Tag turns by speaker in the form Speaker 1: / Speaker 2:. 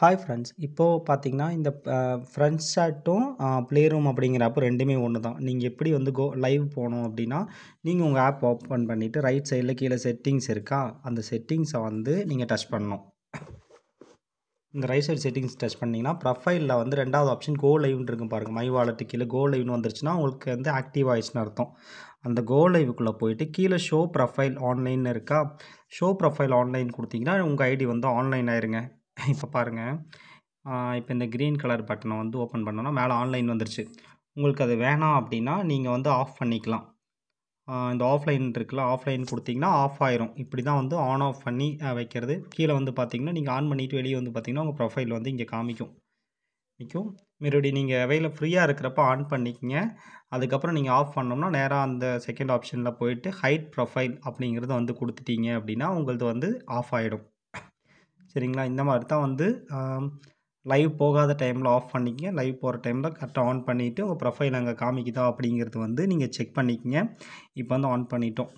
Speaker 1: Hi friends. இப்போது பார்த்தீங்கன்னா, இந்த ஃப்ரெண்ட்ஸ் சாட்டும் ப்ளே ரூம் அப்படிங்கிற ஆப் ரெண்டுமே ஒன்று தான். நீங்கள் எப்படி வந்து லைவ் போகணும் அப்படின்னா, நீங்கள் உங்கள் ஆப் ஓப்பன் பண்ணிவிட்டு ரைட் சைடில் கீழே செட்டிங்ஸ் இருக்கா, அந்த செட்டிங்ஸை வந்து நீங்கள் டச் பண்ணணும். இந்த ரைட் சைடு செட்டிங்ஸ் டச் பண்ணிங்கன்னா ப்ரொஃபைலில் வந்து ரெண்டாவது ஆப்ஷன் கோ லைவ்னு இருக்கும் பாருங்கள். மை வாலெட்டு கீழே கோ லைவ்னு வந்துருச்சுன்னா உங்களுக்கு வந்து ஆக்டிவ் ஆயிடுச்சுன்னு அர்த்தம். அந்த கோ லைவுக்குள்ளே போயிட்டு கீழே ஷோ ப்ரொஃபைல் ஆன்லைன் இருக்கா, ஷோ ப்ரொஃபைல் ஆன்லைன் கொடுத்தீங்கன்னா உங்கள் ஐடி வந்து ஆன்லைன் ஆயிருங்க. இப்போ பாருங்கள், இப்போ இந்த க்ரீன் கலர் பட்டனை வந்து ஓப்பன் பண்ணோன்னா மேலே ஆன்லைன் வந்துருச்சு. உங்களுக்கு அது வேணாம் அப்படின்னா நீங்கள் வந்து ஆஃப் பண்ணிக்கலாம். இந்த ஆஃப்லைன் இருக்குல்ல, ஆஃப்லைன் கொடுத்தீங்கன்னா ஆஃப் ஆயிரும். இப்படி தான் வந்து ஆன் ஆஃப் பண்ணி வைக்கிறது. கீழே வந்து பார்த்தீங்கன்னா, நீங்கள் ஆன் பண்ணிவிட்டு வெளியே வந்து பார்த்தீங்கன்னா உங்கள் ப்ரொஃபைல் வந்து இங்கே நிற்கும். மறுபடியும் நீங்கள் ஃப்ரீயாக இருக்கிறப்ப ஆன் பண்ணிக்கங்க. அதுக்கப்புறம் நீங்கள் ஆஃப் பண்ணோம்னா நேராக அந்த செகண்ட் ஆப்ஷனில் போயிட்டு ஹைட் ப்ரொஃபைல் அப்படிங்கிறத வந்து கொடுத்துட்டீங்க அப்படின்னா உங்களது வந்து ஆஃப் ஆகிடும். சரிங்களா? இந்த மாதிரி தான் வந்து லைவ் போகாத டைமில் ஆஃப் பண்ணிக்கங்க. லைவ் போகிற டைமில் கரெக்டாக ஆன் பண்ணிவிட்டு உங்கள் ப்ரொஃபைல் அங்கே காமிக்குதா அப்படிங்கிறது வந்து நீங்கள் செக் பண்ணிக்கங்க. இப்போ வந்து ஆன் பண்ணிட்டோம்.